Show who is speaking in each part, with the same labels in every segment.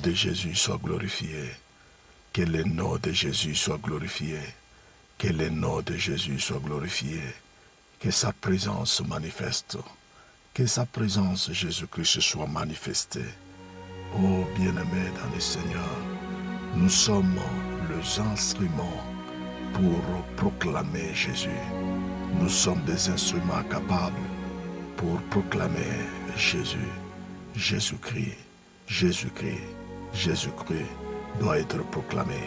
Speaker 1: De Jésus soit glorifié. Que le nom de Jésus soit glorifié. Que le nom de Jésus soit glorifié. Que sa présence se manifeste. Que sa présence, Jésus-Christ, soit manifestée. Oh bien-aimés dans le Seigneur, nous sommes les instruments pour proclamer Jésus. Nous sommes des instruments capables pour proclamer Jésus. Jésus-Christ, Jésus-Christ, Jésus-Christ doit être proclamé,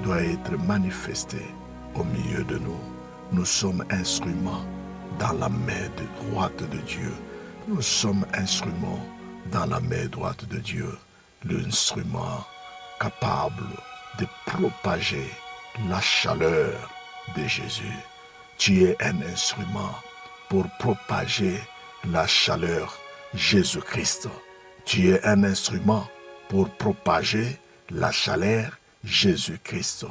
Speaker 1: doit être manifesté au milieu de nous. Nous sommes instruments dans la main droite de Dieu. Nous sommes instruments dans la main droite de Dieu. L'instrument capable de propager la chaleur de Jésus. Tu es un instrument pour propager la chaleur Jésus-Christ. Tu es un instrument pour propager la chaleur Jésus-Christ.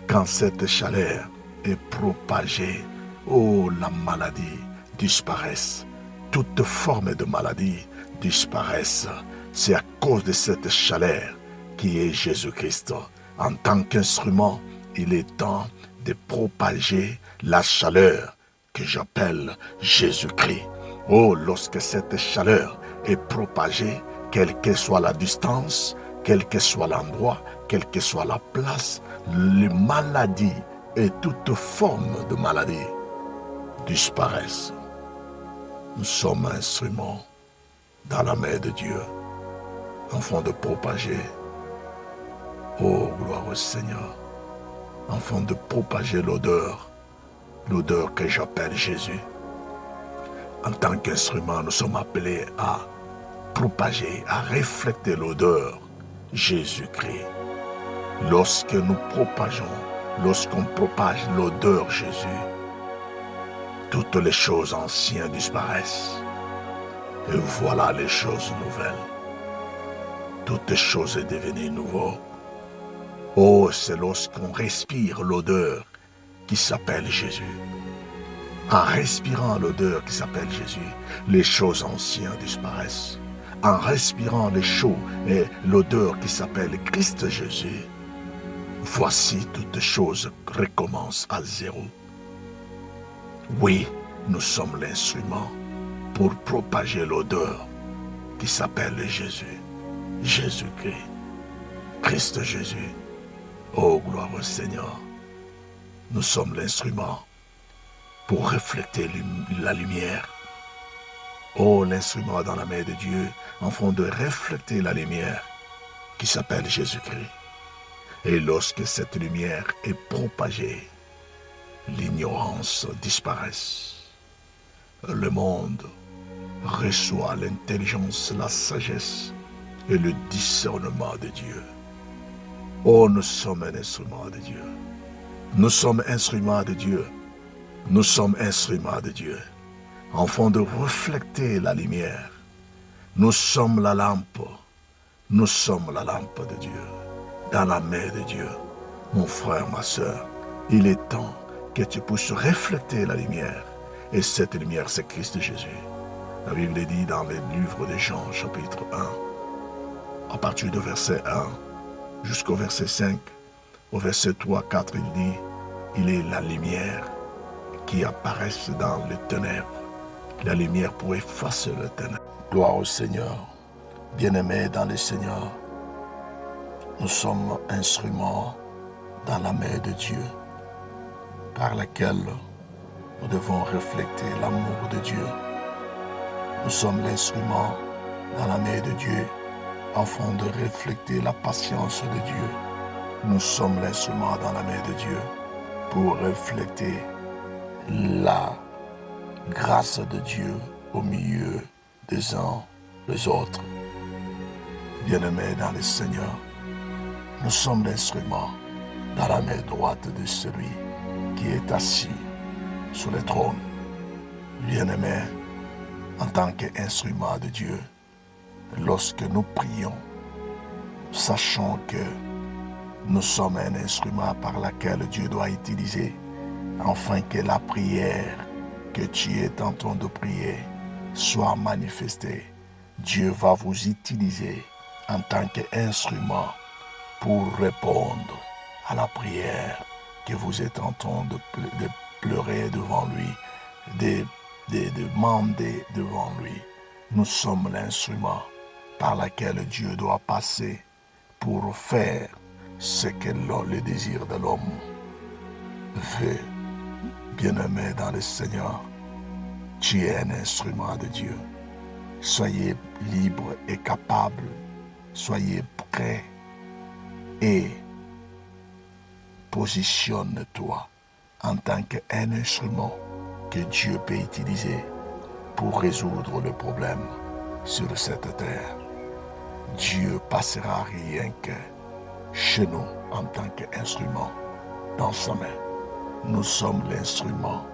Speaker 1: Quand cette chaleur est propagée, oh, la maladie disparaisse. Toute forme de maladie disparaisse. C'est à cause de cette chaleur qui est Jésus-Christ. En tant qu'instrument, il est temps de propager la chaleur que j'appelle Jésus-Christ. Oh, lorsque cette chaleur est propagée, quelle que soit la distance, quel que soit l'endroit, quelle que soit la place, les maladies et toute forme de maladie disparaissent. Nous sommes instruments dans la main de Dieu, afin de propager, oh gloire au Seigneur, afin de propager l'odeur que j'appelle Jésus. En tant qu'instrument, nous sommes appelés à propager, à refléter l'odeur Jésus-Christ. Lorsque nous propageons, lorsqu'on propage l'odeur Jésus, toutes les choses anciennes disparaissent. Et voilà les choses nouvelles. Toutes choses sont devenues nouvelles. Oh, c'est lorsqu'on respire l'odeur qui s'appelle Jésus. En respirant l'odeur qui s'appelle Jésus, les choses anciennes disparaissent. En respirant les choses et l'odeur qui s'appelle Christ Jésus, voici toutes choses recommencent à zéro. Oui, nous sommes l'instrument pour propager l'odeur qui s'appelle Jésus. Jésus-Christ, Christ Jésus. Oh, gloire au Seigneur. Nous sommes l'instrument pour refléter la lumière. Oh, l'instrument dans la main de Dieu, afin de refléter la lumière qui s'appelle Jésus-Christ. Et lorsque cette lumière est propagée, l'ignorance disparaît. Le monde reçoit l'intelligence, la sagesse et le discernement de Dieu. Oh, nous sommes un instrument de Dieu. Nous sommes instruments de Dieu. Nous sommes instruments de Dieu. Afin de refléter la lumière. Nous sommes la lampe. Nous sommes la lampe de Dieu. Dans la main de Dieu. Mon frère, ma soeur, il est temps que tu puisses refléter la lumière. Et cette lumière, c'est Christ Jésus. La Bible dit dans le livre de Jean, chapitre 1, à partir du verset 1 jusqu'au verset 5, au verset 3, 4, il dit, il est la lumière qui apparaît dans les ténèbres. La lumière pour effacer le ténèbres. Gloire au Seigneur. Bien-aimés dans le Seigneur, nous sommes instruments dans la main de Dieu, par laquelle nous devons refléter l'amour de Dieu. Nous sommes l'instrument dans la main de Dieu, afin de refléter la patience de Dieu. Nous sommes l'instrument dans la main de Dieu pour refléter la grâce de Dieu au milieu des uns des autres. Bien-aimés dans le Seigneur, nous sommes l'instrument dans la main droite de celui qui est assis sur le trône. Bien-aimés, en tant qu'instrument de Dieu, lorsque nous prions, sachons que nous sommes un instrument par lequel Dieu doit utiliser, afin que la prière que tu es en train de prier soit manifestée. Dieu va vous utiliser en tant qu'instrument pour répondre à la prière que vous êtes en train de pleurer devant lui, de demander devant lui. Nous sommes l'instrument par lequel Dieu doit passer pour faire ce que le désir de l'homme veut. Bien-aimé dans le Seigneur, tu es un instrument de Dieu. Soyez libre et capable, soyez prêt et positionne-toi en tant qu'un instrument que Dieu peut utiliser pour résoudre le problème sur cette terre. Dieu passera rien que chez nous en tant qu'instrument dans sa main. Nous sommes l'instrument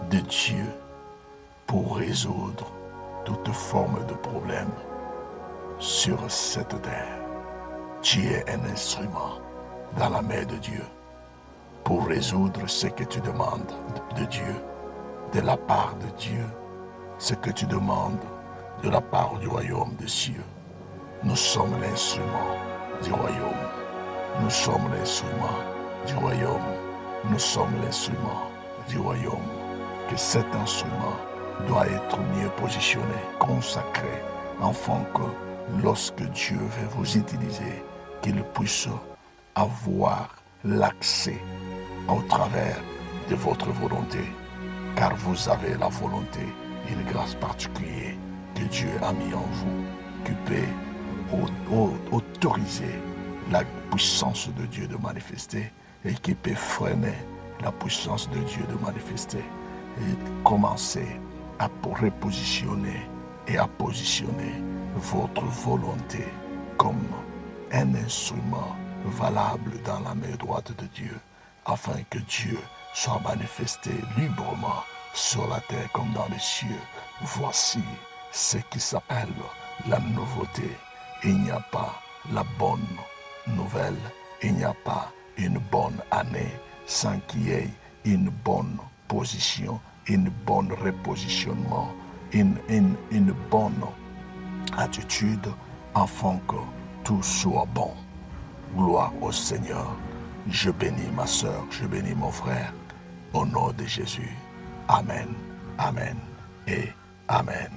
Speaker 1: de Dieu pour résoudre toute forme de problème sur cette terre. Tu es un instrument dans la main de Dieu pour résoudre ce que tu demandes de Dieu, de la part de Dieu, ce que tu demandes de la part du royaume des cieux. Nous sommes l'instrument du royaume. Nous sommes l'instrument du royaume. Nous sommes l'instrument du royaume. Que cet instrument doit être mieux positionné, consacré, afin que lorsque Dieu veut vous utiliser, qu'il puisse avoir l'accès au travers de votre volonté, car vous avez la volonté, une grâce particulière que Dieu a mis en vous, qui peut autoriser la puissance de Dieu de manifester et qui peut freiner la puissance de Dieu de manifester et commencer à repositionner et à positionner votre volonté comme un instrument valable dans la main droite de Dieu, afin que Dieu soit manifesté librement sur la terre comme dans les cieux. Voici ce qui s'appelle la nouveauté. Il n'y a pas la bonne nouvelle, il n'y a pas une bonne année sans qu'il y ait une bonne position, une bonne repositionnement, une bonne attitude afin que tout soit bon. Gloire au Seigneur. Je bénis ma soeur, je bénis mon frère, au nom de Jésus. Amen, amen et amen.